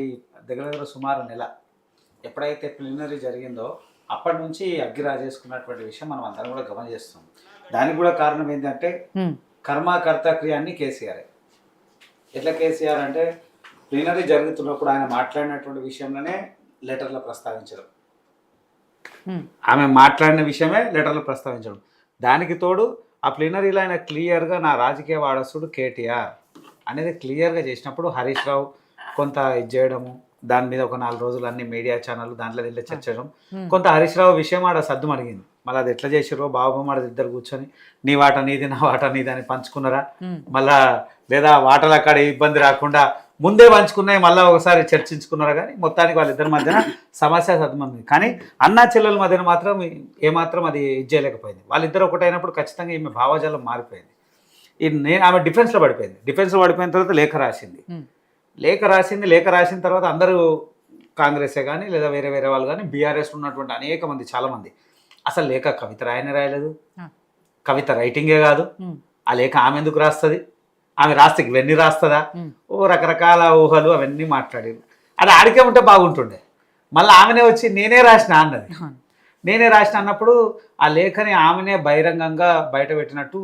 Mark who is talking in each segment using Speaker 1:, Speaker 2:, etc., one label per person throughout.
Speaker 1: ఈ దగ్గర దగ్గర సుమారు నెల ఎప్పుడైతే ప్రిలిమినరీ జరిగిందో అప్పటి నుంచి అగ్గి రాజేసుకున్నటువంటి విషయం మనం అందరం కూడా గమనిస్తాం. దానికి కూడా కారణం ఏంటంటే కర్మకర్త క్రియ అన్ని కేసీఆర్. ఎట్లా కేసీఆర్ అంటే ప్రిలిమినరీ జరుగుతున్నప్పుడు ఆయన మాట్లాడినటువంటి విషయంలోనే లెటర్లో ప్రస్తావించడం, ఆమె మాట్లాడిన విషయమే లెటర్లో ప్రస్తావించడం. దానికి తోడు ఆ ప్లినరీలో ఆయన క్లియర్గా నా రాజకీయ వారసుడు కేటీఆర్ అనేది క్లియర్గా చేసినప్పుడు హరీష్ రావు కొంత ఇది చేయడము, దాని మీద ఒక 4 రోజులు అన్ని మీడియా ఛానల్ దాంట్లో దీంట్లో చర్చడం, కొంత హరీష్ రావు విషయం ఆడ సద్దు అడిగింది. మళ్ళీ అది ఎట్లా చేసిరో బాబు మాడది ఇద్దరు కూర్చొని నీ వాట నీది నా వాట నీది అని పంచుకున్నారా, మళ్ళా లేదా వాటలు అక్కడ ఇబ్బంది రాకుండా ముందే పంచుకున్నాయి మళ్ళీ ఒకసారి చర్చించుకున్నారు. కానీ మొత్తానికి వాళ్ళిద్దరి మధ్యన సమస్య సద్దుమంది. కానీ అన్నా చెల్లెల మధ్యన మాత్రం ఏమాత్రం అది ఇది చేయలేకపోయింది. వాళ్ళిద్దరు ఒకటైనప్పుడు ఖచ్చితంగా ఈమె భావజాలం మారిపోయింది. ఆమె డిఫెన్స్లో పడిపోయింది. డిఫెన్స్లో పడిపోయిన తర్వాత లేఖ రాసిన తర్వాత అందరూ కాంగ్రెసే కానీ లేదా వేరే వేరే వాళ్ళు కానీ బీఆర్ఎస్ ఉన్నటువంటి అనేక మంది చాలామంది అసలు లేఖ కవిత రాయలేదు, కవిత రైటింగే కాదు, ఆ లేఖ ఆమె ఎందుకు రాస్తుంది, ఆమె రాస్తే ఇవన్నీ రాస్తుందా, ఓ రకరకాల ఊహలు అవన్నీ మాట్లాడారు. అది ఆడికే ఉంటే బాగుంటుండే. మళ్ళీ ఆమెనే వచ్చి నేనే రాసిన అన్నప్పుడు ఆ లేఖని ఆమెనే బహిరంగంగా బయట పెట్టినట్టు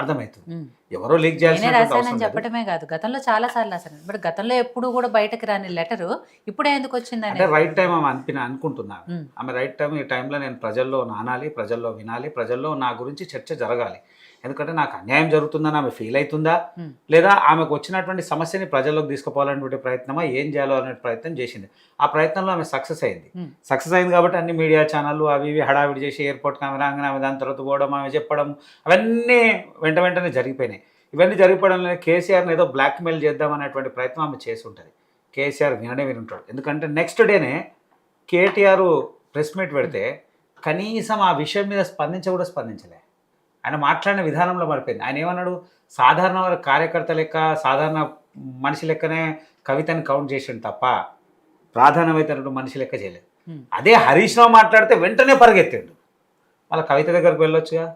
Speaker 1: అర్థమవుతుంది. ఎవరో లీక్
Speaker 2: చేయాల్సిన చెప్పడమే కాదు, గతంలో చాలా సార్లు రాశాను. బట్ గతంలో ఎప్పుడు కూడా బయటకు రాని లెటరు ఇప్పుడే ఎందుకు వచ్చింది
Speaker 1: అంటే రైట్ టైం ఆమె అనుకుంటున్నాను. ఆమె రైట్ టైం, ఈ టైంలో నేను ప్రజల్లో నానాలి, ప్రజల్లో వినాలి, ప్రజల్లో నా గురించి చర్చ జరగాలి. ఎందుకంటే నాకు అన్యాయం జరుగుతుందని ఆమె ఫీల్ అవుతుందా, లేదా ఆమెకు వచ్చినటువంటి సమస్యని ప్రజల్లోకి తీసుకుపోవాలనేటువంటి ప్రయత్నమా, ఏం చేయాలో అనే ప్రయత్నం చేసింది. ఆ ప్రయత్నంలో ఆమె సక్సెస్ అయింది కాబట్టి అన్ని మీడియా ఛానళ్ళు అవి ఇవి హడావిడి చేసి ఎయిర్పోర్ట్కి ఆమె రాగానే ఆమె దాని తర్వాత పోవడం, ఆమె చెప్పడం అవన్నీ వెంటనే జరిగిపోయినాయి. ఇవన్నీ జరిగిపోవడంలో కేసీఆర్ని ఏదో బ్లాక్మెయిల్ చేద్దామనేటువంటి ప్రయత్నం ఆమె చేసి ఉంటుంది. కేసీఆర్ వినుంటాడు. ఎందుకంటే నెక్స్ట్ డేనే కేటీఆర్ ప్రెస్ మీట్ పెడితే కనీసం ఆ విషయం మీద స్పందించలే. ఆయన మాట్లాడిన విధానంలో పడిపోయింది. ఆయన ఏమన్నాడు, సాధారణ కార్యకర్త లెక్క సాధారణ మనిషి లెక్కనే కవితని కౌంట్ చేసిండు తప్ప ప్రాధాన్యమైనటువంటి మనిషి లెక్క చేయలేదు. అదే హరీష్ రావు మాట్లాడితే వెంటనే పరిగెత్తిండు. వాళ్ళ కవిత దగ్గరకు వెళ్ళొచ్చుగా.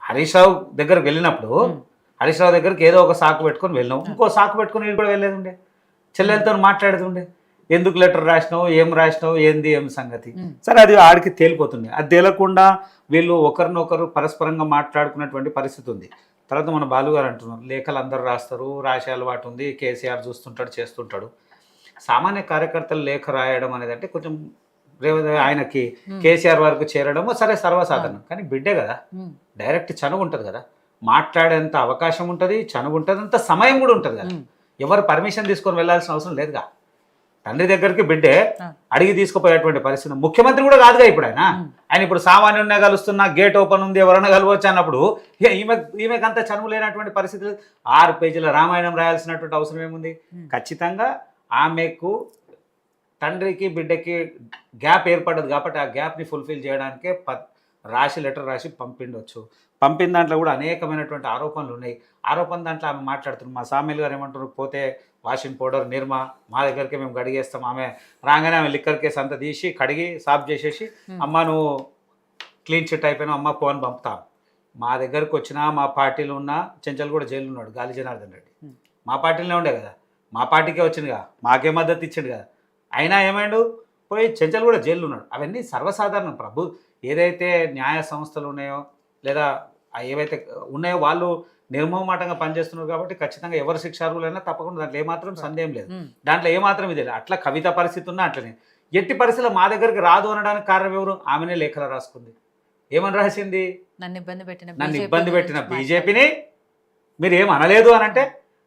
Speaker 1: హరీష్ రావు దగ్గరకు వెళ్ళినప్పుడు హరీష్ రావు దగ్గరికి ఏదో ఒక సాకు పెట్టుకొని వెళ్ళినావు, ఇంకో సాకు పెట్టుకుని వీళ్ళు కూడా వెళ్ళేది చెల్లెలతో మాట్లాడుతుండే, ఎందుకు లెటర్ రాసినావు, ఏం రాసినావు, ఏం సంగతి. సరే అది ఆడికి తేలిపోతుంది. అది తేలకుండా వీళ్ళు ఒకరినొకరు పరస్పరంగా మాట్లాడుకున్నటువంటి పరిస్థితి ఉంది. తర్వాత మన బాలుగారు అంటున్నారు లేఖలు అందరూ రాస్తారు, రాసే అలవాటు ఉంది, కేసీఆర్ చూస్తుంటాడు చేస్తుంటాడు. సామాన్య కార్యకర్తలు లేఖ రాయడం అనేది అంటే కొంచెం ఆయనకి కేసీఆర్ వరకు చేరడము సరే సర్వసాధారణం. కానీ బిడ్డే కదా, డైరెక్ట్ చనువు ఉంటుంది కదా, మాట్లాడేంత అవకాశం ఉంటుంది, చనువు ఉంటుంది, అంత సమయం కూడా ఉంటుంది కదా. ఎవరు పర్మిషన్ తీసుకొని వెళ్ళాల్సిన అవసరం లేదుగా. తండ్రి దగ్గరికి బిడ్డే అడిగి తీసుకుపోయేటువంటి పరిస్థితి. ముఖ్యమంత్రి కూడా కాదుగా ఇప్పుడు ఆయన ఇప్పుడు సామాన్యుడినే కలుస్తున్నా, గేట్ ఓపెన్ ఉంది, ఎవరైనా కలవచ్చు అన్నప్పుడు ఈమెకు అంత చనువు లేనటువంటి పరిస్థితులు 6 పేజీల రామాయణం రాయాల్సినటువంటి అవసరం ఏముంది. ఖచ్చితంగా ఆమెకు తండ్రికి బిడ్డకి గ్యాప్ ఏర్పడదు కాబట్టి ఆ గ్యాప్ని ఫుల్ఫిల్ చేయడానికే లెటర్ రాసి పంపిన దాంట్లో కూడా అనేకమైనటువంటి ఆరోపణలు ఉన్నాయి. దాంట్లో ఆమె మాట్లాడుతున్నారు. మా సామీల్ గారు ఏమంటారు, పోతే వాషింగ్ పౌడర్ నిర్మా మా దగ్గరికి మేము గడిగేస్తాం, ఆమె రాగానే ఆమె లిక్కర్ కేసు అంతా తీసి కడిగి సాఫ్ చేసేసి అమ్మ నువ్వు క్లీన్ చిట్ అయిపోయినా అమ్మ ఫోన్ పంపుతాం. మా దగ్గరకు వచ్చినా మా పార్టీలో ఉన్న చెంచల్ కూడా జైలు ఉన్నాడు, గాలి జనార్దన్ రెడ్డి మా పార్టీలోనే ఉండే కదా, మా పార్టీకే వచ్చిందిగా, మాకే మద్దతు ఇచ్చిండు కదా, అయినా ఏమైండు పోయి చెంచల్ కూడా జైలు ఉన్నాడు. అవన్నీ సర్వసాధారణం. ఏదైతే న్యాయ సంస్థలు ఉన్నాయో లేదా ఏవైతే ఉన్నాయో వాళ్ళు నిర్మోహమాటంగా పనిచేస్తున్నారు కాబట్టి ఖచ్చితంగా ఎవరు శిక్షార్హులైనా తప్పకుండా దాంట్లో ఏమాత్రం సందేహం లేదు, దాంట్లో ఏమాత్రం ఇది లేదు. అట్లా కవిత పరిస్థితి ఉన్నా అట్లనే ఎట్టి పరిస్థితుల్లో మా దగ్గరికి రాదు అనడానికి కారణం ఎవరు, ఆమెనే లేఖలు రాసుకుంది. ఏమని రాసింది, నన్ను ఇబ్బంది పెట్టిన బీజేపీని మీరు ఏం అనలేదు అని అంటే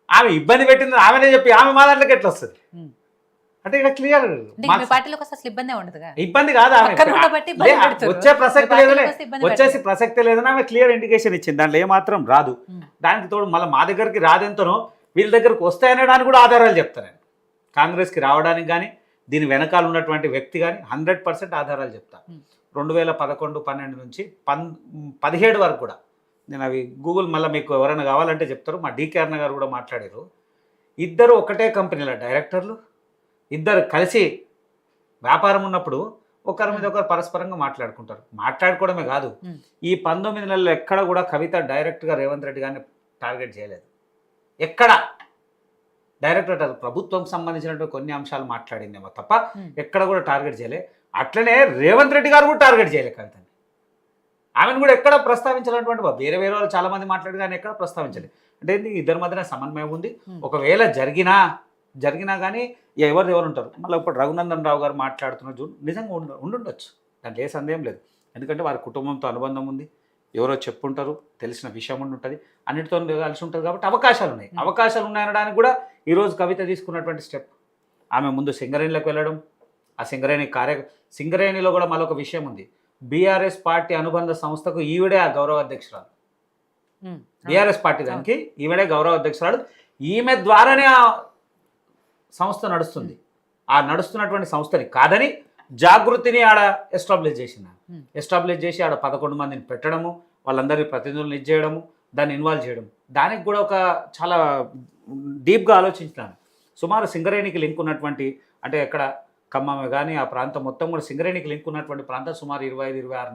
Speaker 1: ఆమె ఇబ్బంది పెట్టింది ఆమెనే చెప్పి ఆమె మా దాంట్లోకి ఎట్లా వస్తుంది అంటే ఇక్కడ క్లియర్ ఇబ్బంది కాదు, వచ్చేసి ప్రసక్తే లేదని ఆమె క్లియర్ ఇండికేషన్ ఇచ్చింది. దాంట్లో ఏమాత్రం రాదు. దానికి తోడు మళ్ళీ మా దగ్గరికి రాదెంతనో వీళ్ళ దగ్గరికి వస్తాయనడానికి కూడా ఆధారాలు చెప్తాను నేను. కాంగ్రెస్కి రావడానికి కానీ దీని వెనకాల ఉన్నటువంటి వ్యక్తి కానీ 100% ఆధారాలు చెప్తాను. 2011-12 నుంచి 17 వరకు కూడా నేను అవి గూగుల్ మళ్ళీ మీకు ఎవరైనా కావాలంటే చెప్తారు. మా డీకే అన్న గారు కూడా మాట్లాడారు. ఇద్దరు ఒకటే కంపెనీల డైరెక్టర్లు, ఇద్దరు కలిసి వ్యాపారం ఉన్నప్పుడు ఒకరి మీద ఒకరు పరస్పరంగా మాట్లాడుకోవడమే కాదు. ఈ 19 నెలలు ఎక్కడ కూడా కవిత డైరెక్ట్గా రేవంత్ రెడ్డి గారిని టార్గెట్ చేయలేదు. ఎక్కడ డైరెక్ట్ ప్రభుత్వం సంబంధించినటువంటి కొన్ని అంశాలు మాట్లాడిందేమో తప్ప ఎక్కడ కూడా టార్గెట్ చేయలే. అట్లనే రేవంత్ రెడ్డి గారు కూడా టార్గెట్ చేయలే కవితని. ఆమెను కూడా ఎక్కడ ప్రస్తావించినటువంటి వేరే వేరే వాళ్ళు చాలా మంది మాట్లాడి కానీ ఎక్కడ ప్రస్తావించలేదు. అంటే ఇద్దరి మధ్యన సమన్వయం ఉంది. ఒకవేళ జరిగినా కానీ ఎవరు ఉంటారు. మళ్ళీ ఇప్పుడు రఘునందన్ రావు గారు మాట్లాడుతున్న చూడు నిజంగా ఉండుండొచ్చు, దాంట్లో ఏ సందేహం లేదు. ఎందుకంటే వారి కుటుంబంతో అనుబంధం ఉంది, ఎవరో చెప్పుంటారు, తెలిసిన విషయం ఉంటుంది, అన్నిటితో కలిసి ఉంటుంది కాబట్టి అవకాశాలు ఉన్నాయి. అవకాశాలు ఉన్నాయనడానికి కూడా ఈరోజు కవిత తీసుకున్నటువంటి స్టెప్. ఆమె ముందు సింగరేణిలోకి వెళ్ళడం, ఆ సింగరేణిలో కూడా మరొక విషయం ఉంది. బీఆర్ఎస్ పార్టీ అనుబంధ సంస్థకు ఈవిడే ఆ గౌరవ అధ్యక్షురాలు. బీఆర్ఎస్ పార్టీ దానికి ఈవిడే గౌరవ అధ్యక్షురాలు. ఈమె ద్వారానే ఆ సంస్థ నడుస్తుంది. ఆ నడుస్తున్నటువంటి సంస్థని కాదని జాగృతిని ఆడ ఎస్టాబ్లిష్ చేసి ఆడ 11 మందిని పెట్టడము, వాళ్ళందరి ప్రతినిధులను ఇచ్చేయడము, దాన్ని ఇన్వాల్వ్ చేయడం, దానికి కూడా ఒక చాలా డీప్గా ఆలోచించినాను. సుమారు సింగరేణికి లింక్ ఉన్నటువంటి, అంటే ఎక్కడ ఖమ్మం కానీ ఆ ప్రాంతం మొత్తం కూడా సింగరేణికి లింక్ ఉన్నటువంటి ప్రాంతం సుమారు 25-26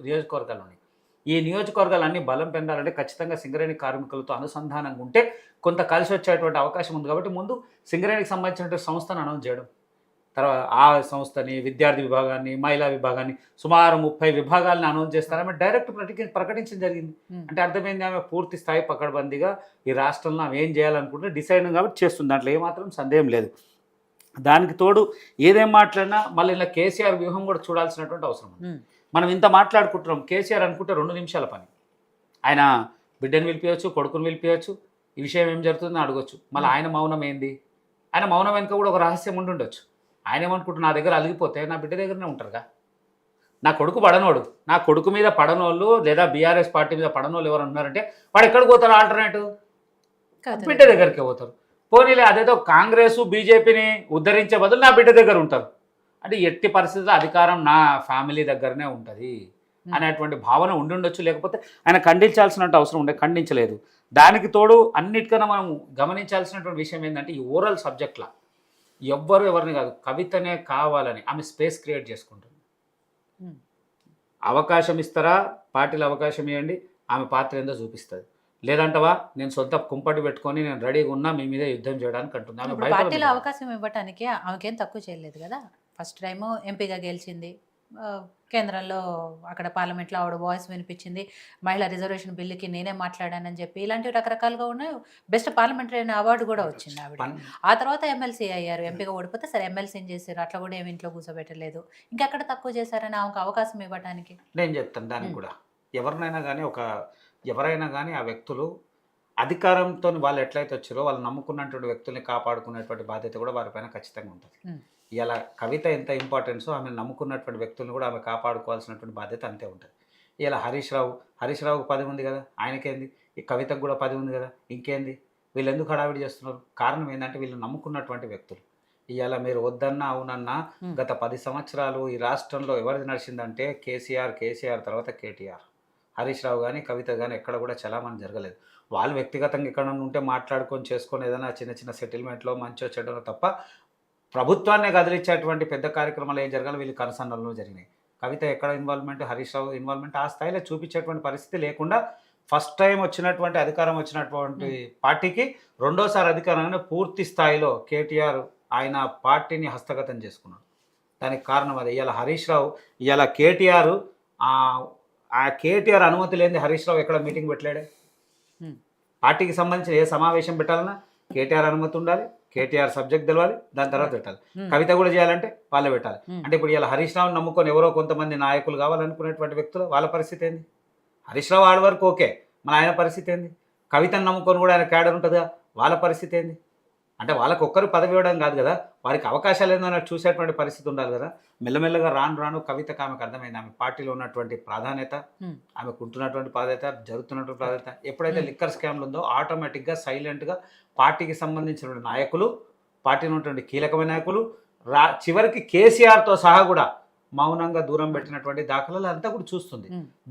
Speaker 1: నియోజకవర్గాలు ఉన్నాయి. ఈ నియోజకవర్గాలన్నీ బలం పొందాలంటే ఖచ్చితంగా సింగరేణి కార్మికులతో అనుసంధానంగా ఉంటే కొంత కలిసి వచ్చేటువంటి అవకాశం ఉంది. కాబట్టి ముందు సింగరేణికి సంబంధించినటువంటి సంస్థను అనౌన్స్ చేయడం, తర్వాత ఆ సంస్థని, విద్యార్థి విభాగాన్ని, మహిళా విభాగాన్ని, సుమారు 30 విభాగాలను అనౌన్స్ చేస్తారని డైరెక్ట్ ప్రకటించడం జరిగింది. అంటే అర్థమైంది, ఆమె పూర్తి స్థాయి పకడ్బందీగా ఈ రాష్ట్రంలో ఆమె ఏం చేయాలనుకుంటే డిసైడ్ కాబట్టి చేస్తుంది. దాంట్లో ఏమాత్రం సందేహం లేదు. దానికి తోడు ఏదేం మాట్లాడినా మళ్ళీ ఇలా కేసీఆర్ వ్యూహం కూడా చూడాల్సినటువంటి అవసరం ఉంది. మనం ఇంత మాట్లాడుకుంటున్నాం, కేసీఆర్ అనుకుంటే 2 నిమిషాల పని. ఆయన బిడ్డను పిలిపించవచ్చు, కొడుకుని పిలిపించవచ్చు, ఈ విషయం ఏం జరుగుతుందని అడగొచ్చు. మళ్ళీ ఆయన మౌనం ఏంది? ఆయన మౌనం వెనుక కూడా ఒక రహస్యం ఉండుండొచ్చు. ఆయన ఏమనుకుంటున్నా, నా దగ్గర అలిగిపోతే నా బిడ్డ దగ్గరనే ఉంటారుగా, నా కొడుకు పడనోడు, నా కొడుకు మీద పడనోళ్ళు లేదా బీఆర్ఎస్ పార్టీ మీద పడనోళ్ళు ఎవరు ఉన్నారంటే వాడు ఎక్కడికి పోతారు? ఆల్టర్నేటివ్ బిడ్డ దగ్గరికి పోతారు. పోనీలే అదేదో కాంగ్రెస్ బీజేపీని ఉద్ధరించే బదులు నా బిడ్డ దగ్గర ఉంటారు. అంటే ఎట్టి పరిస్థితుల్లో అధికారం నా ఫ్యామిలీ దగ్గరనే ఉంటుంది అనేటువంటి భావన ఉండుండొచ్చు. లేకపోతే ఆయన ఖండించాల్సిన అవసరం ఉండే, ఖండించలేదు. దానికి తోడు అన్నిటికన్నా మనం గమనించాల్సినటువంటి విషయం ఏంటంటే, ఈ ఓరల్ సబ్జెక్ట్లా ఎవరిని కాదు, కవితనే కావాలని ఆమె స్పేస్ క్రియేట్ చేసుకుంటుంది. అవకాశం ఇస్తారా, పార్టీలు అవకాశం ఇవ్వండి, ఆమె పాత్ర ఏందో చూపిస్తుంది. లేదంటవా నేను సొంత కుంపటి పెట్టుకొని నేను రెడీగా ఉన్నా మీ మీద యుద్ధం చేయడానికి అంటుంది. ఆమె
Speaker 2: పార్టీలో అవకాశం ఇవ్వడానికి ఆమెకేం తక్కువ చేయలేదు కదా. ఫస్ట్ టైము ఎంపీగా గెలిచింది, కేంద్రంలో అక్కడ పార్లమెంట్లో ఆవిడ వాయిస్ వినిపించింది, మహిళా రిజర్వేషన్ బిల్లుకి నేనే మాట్లాడానని చెప్పి ఇలాంటివి రకరకాలుగా ఉన్నాయి. బెస్ట్ పార్లమెంటరీ అవార్డు కూడా వచ్చింది ఆవిడ. ఆ తర్వాత ఎమ్మెల్సీ అయ్యారు. ఎంపీగా ఓడిపోతే సరే ఎమ్మెల్సీని చేశారు, అట్లా కూడా ఏమి ఇంట్లో కూర్చోబెట్టలేదు. ఇంకెక్కడ తక్కువ చేశారని ఆమెకు అవకాశం ఇవ్వడానికి
Speaker 1: నేను చెప్తాను. దానికి కూడా ఎవరైనా కానీ ఆ వ్యక్తులు అధికారంతో వాళ్ళు ఎట్లయితే వచ్చారో వాళ్ళు నమ్ముకున్నటువంటి వ్యక్తుల్ని కాపాడుకునేటువంటి బాధ్యత కూడా వారిపైన ఖచ్చితంగా ఉంటుంది. ఇలా కవిత ఎంత ఇంపార్టెన్సో ఆమె నమ్ముకున్నటువంటి వ్యక్తులను కూడా ఆమె కాపాడుకోవాల్సినటువంటి బాధ్యత అంతే ఉంటుంది. ఇలా హరీష్ రావుకు 10 ఉంది కదా, ఆయనకేంది? ఈ కవితకు కూడా 10 ఉంది కదా, ఇంకేంది? వీళ్ళు ఎందుకు హడావిడి చేస్తున్నారు? కారణం ఏంటంటే వీళ్ళు నమ్ముకున్నటువంటి వ్యక్తులు. ఇవాళ మీరు వద్దన్నా అవునన్నా గత 10 సంవత్సరాలు ఈ రాష్ట్రంలో ఎవరిది నడిచిందంటే కేసీఆర్ తర్వాత కేటీఆర్. హరీష్ రావు కానీ కవిత కానీ ఎక్కడ కూడా చలామణి జరగలేదు. వాళ్ళు వ్యక్తిగతంగా ఎక్కడ ఉంటే మాట్లాడుకొని చేసుకొని ఏదైనా చిన్న సెటిల్మెంట్లో మంచో చెడ్డలో తప్ప ప్రభుత్వాన్ని కదిలించేటువంటి పెద్ద కార్యక్రమాలు ఏం జరగాలి వీళ్ళు కనసన్నల్లో జరిగినాయి. కవిత ఎక్కడ ఇన్వాల్వ్మెంట్, హరీష్ రావు ఇన్వాల్వ్మెంట్ ఆ స్థాయిలో చూపించేటువంటి పరిస్థితి లేకుండా ఫస్ట్ టైం అధికారం వచ్చినటువంటి పార్టీకి రెండోసారి అధికారాన్ని పూర్తి స్థాయిలో కేటీఆర్ ఆయన పార్టీని హస్తగతం చేసుకున్నాడు. దానికి కారణం అది. ఇవాళ హరీష్ రావు కేటీఆర్ ఆ కేటీఆర్ అనుమతి లేని హరీష్ రావు ఎక్కడ మీటింగ్ పెట్టలేడే. పార్టీకి సంబంధించిన ఏ సమావేశం పెట్టాలన్నా కేటీఆర్ అనుమతి ఉండాలి, కేటీఆర్ సబ్జెక్ట్ తెలవాలి, దాని తర్వాత పెట్టాలి. కవిత కూడా చేయాలంటే వాళ్ళే పెట్టాలి. అంటే ఇప్పుడు ఇలా హరీష్ రావుని నమ్ముకొని ఎవరో కొంతమంది నాయకులు కావాలనుకునేటువంటి వ్యక్తులు వాళ్ళ పరిస్థితి ఏంది? హరీష్ రావు ఆడ వరకు ఓకే, మన ఆయన పరిస్థితి ఏంది? కవితను నమ్ముకొని కూడా ఆయన క్యాడర్ ఉంటుందా, వాళ్ళ పరిస్థితి ఏంది? అంటే వాళ్ళకి ఒక్కరు పదవి ఇవ్వడం కాదు కదా, వారికి అవకాశాలు ఏందో చూసేటువంటి పరిస్థితి ఉండాలి కదా. మెల్లమెల్లగా రాను కవితకు ఆమెకు అర్థమైంది ఆమె పార్టీలో ఉన్నటువంటి ప్రాధాన్యత, ఆమెకు ఉంటున్నటువంటి ప్రాధాన్యత, జరుగుతున్నటువంటి ప్రాధాన్యత. ఎప్పుడైతే లిక్కర్ స్కామ్లు ఉందో ఆటోమేటిక్గా సైలెంట్గా పార్టీకి సంబంధించిన నాయకులు, పార్టీలో ఉన్నటువంటి కీలకమైన నాయకులు చివరికి కేసీఆర్తో సహా కూడా మౌనంగా దూరం పెట్టినటువంటి దాఖలాలు అంతా కూడా చూస్తుంది.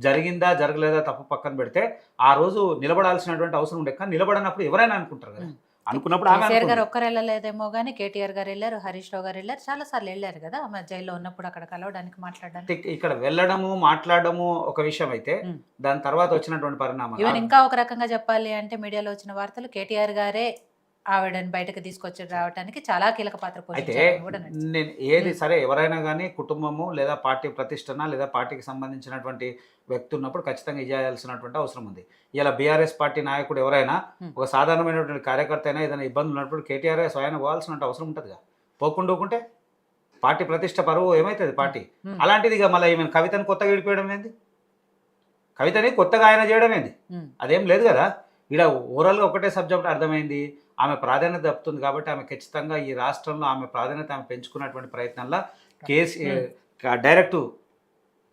Speaker 1: జరిగిందా జరగలేదా తప్పు పక్కన పెడితే ఆ రోజు నిలబడాల్సినటువంటి అవసరం ఉండే, కానీ నిలబడినప్పుడు ఎవరైనా అనుకుంటారు కదా. అనుకున్నప్పుడు
Speaker 2: కేసీఆర్ గారు ఒక్కరు వెళ్ళలేదేమో కానీ కేటీఆర్ గారు వెళ్ళారు, హరీష్ రావు గారు వెళ్ళారు, చాలా సార్లు వెళ్ళారు కదా ఆమె జైల్లో ఉన్నప్పుడు అక్కడ కలవడానికి, మాట్లాడడానికి.
Speaker 1: ఇక్కడ వెళ్ళడము మాట్లాడడము ఒక విషయం అయితే దాని తర్వాత వచ్చినటువంటి పరిణామం
Speaker 2: ఈవెన్ ఇంకా ఒక రకంగా చెప్పాలి అంటే మీడియాలో వచ్చిన వార్తలు కేటీఆర్ గారే ఆవిడని బయటకు తీసుకొచ్చి రావడానికి చాలా కీలక పాత్ర
Speaker 1: అయితే
Speaker 2: పోషించారని కూడా నడుస్తుంది.
Speaker 1: నేను ఏది సరే ఎవరైనా కానీ కుటుంబము లేదా పార్టీ ప్రతిష్టన లేదా పార్టీకి సంబంధించినటువంటి వ్యక్తి ఉన్నప్పుడు ఖచ్చితంగా చేయాల్సినటువంటి అవసరం ఉంది. ఇలా బీఆర్ఎస్ పార్టీ నాయకుడు ఎవరైనా ఒక సాధారణమైనటువంటి కార్యకర్త అయినా ఏదైనా ఇబ్బందులు ఉన్నప్పుడు కేటీఆర్ స్వయం పోవాల్సిన అవసరం ఉంటుందిగా. పోకుండూకుంటే పార్టీ ప్రతిష్ట పరువు ఏమవుతుంది పార్టీ. అలాంటిది ఇక మళ్ళీ ఈమె కవితను కొత్తగా విడిపోయడం ఏంది, కవితని కొత్తగా ఆయన చేయడం ఏంది, అదేం లేదు కదా. ఇక్కడ ఓవరాల్గా ఒకటే సబ్జెక్ట్ అర్థమైంది, ఆమె ప్రాధాన్యత తప్పుతుంది కాబట్టి ఆమె ఖచ్చితంగా ఈ రాష్ట్రంలో ఆమె ప్రాధాన్యత ఆమె పెంచుకున్నటువంటి ప్రయత్నంలో డైరెక్ట్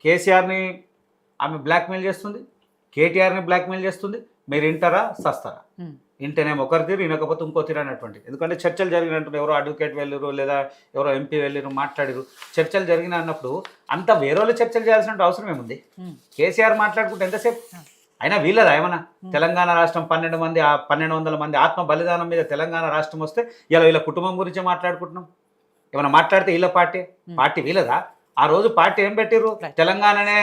Speaker 1: కేసీఆర్ని ఆమె బ్లాక్మెయిల్ చేస్తుంది, కేటీఆర్ని బ్లాక్మెయిల్ చేస్తుంది. మీరు వింటారా సస్తారా, ఇంటేనేమో ఒకరి తీరు వినకపోతే ఇంకో తీరు అన్నటువంటి. ఎందుకంటే చర్చలు జరిగినట్టు ఎవరో అడ్వకేట్ వెళ్ళిరు లేదా ఎవరో ఎంపీ వెళ్ళిరు మాట్లాడిరు, చర్చలు జరిగిన అన్నప్పుడు అంత వేరే వాళ్ళు చర్చలు చేయాల్సిన అవసరం ఏముంది. కేసీఆర్ మాట్లాడుకుంటే ఎంతసేపు అయినా వీళ్ళదా ఏమన్నా. తెలంగాణ రాష్ట్రం 1200 మంది ఆత్మ బలిదానం మీద తెలంగాణ రాష్ట్రం వస్తే ఇలా వీళ్ళ కుటుంబం గురించే మాట్లాడుకుంటున్నాం. ఏమైనా మాట్లాడితే వీళ్ళ పార్టీ వీళ్ళదా. ఆ రోజు పార్టీ ఏం పెట్టిర్రు, తెలంగాణనే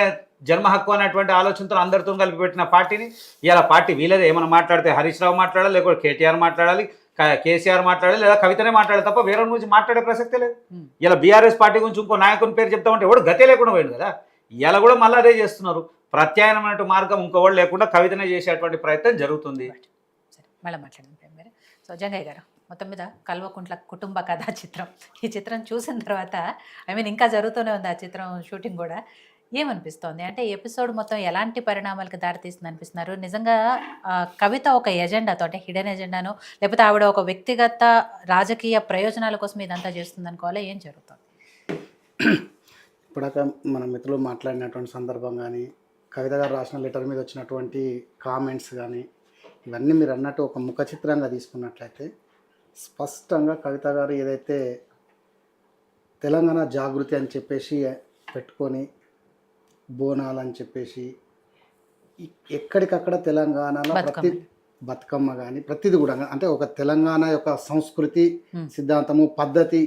Speaker 1: జన్మ హక్కు అనేటువంటి ఆలోచనతో అందరితో కలిపి పెట్టిన పార్టీని ఇలా పార్టీ వీళ్ళదే. ఏమైనా మాట్లాడితే హరీష్ రావు మాట్లాడాలి, లేకపోతే కేటీఆర్ మాట్లాడాలి, కేసీఆర్ మాట్లాడాలి, లేదా కవితనే మాట్లాడాలి తప్ప వేరే గురించి మాట్లాడే ప్రసక్తే లేదు. ఇలా బీఆర్ఎస్ పార్టీ గురించి ఇంకో నాయకుని పేరు చెప్తామంటే ఎవడు గతే లేకుండా పోయింది కదా. ఇలా కూడా మళ్ళీ అదే చేస్తున్నారు. ప్రత్యామ్నాయ మార్గం ఇంకోవాళ్ళు లేకుండా కవితనే చేసేటువంటి ప్రయత్నం జరుగుతుంది.
Speaker 2: సరే, మళ్ళీ మాట్లాడండి. సో జంగయ్య గారు, మొత్తం మీద కల్వకుంట్ల కుటుంబ కథా చిత్రం, ఈ చిత్రం చూసిన తర్వాత ఇంకా జరుగుతూనే ఉంది ఆ చిత్రం షూటింగ్ కూడా. ఏమనిపిస్తోంది అంటే ఎపిసోడ్ మొత్తం ఎలాంటి పరిణామాలకు దారితీస్తుంది అనిపిస్తున్నారు? నిజంగా కవిత ఒక ఎజెండాతో, అంటే హిడెన్ ఎజెండాను, లేకపోతే ఆవిడ ఒక వ్యక్తిగత రాజకీయ ప్రయోజనాల కోసం ఇదంతా చేస్తుంది అనుకోవాలి, ఏం జరుగుతుంది?
Speaker 3: ఇప్పుడాక మన మిత్రులు మాట్లాడినటువంటి సందర్భం కానీ, కవిత గారు రాసిన లెటర్ మీద వచ్చినటువంటి కామెంట్స్ కానీ, ఇవన్నీ మీరు అన్నట్టు ఒక ముఖ చిత్రంగా తీసుకున్నట్లయితే స్పష్టంగా కవిత గారు ఏదైతే తెలంగాణ జాగృతి అని చెప్పేసి పెట్టుకొని, బోనాలు అని చెప్పేసి ఎక్కడికక్కడ తెలంగాణలో ప్రతి బతుకమ్మ కానీ ప్రతిది కూడా, అంటే ఒక తెలంగాణ యొక్క సంస్కృతి, సిద్ధాంతము, పద్ధతి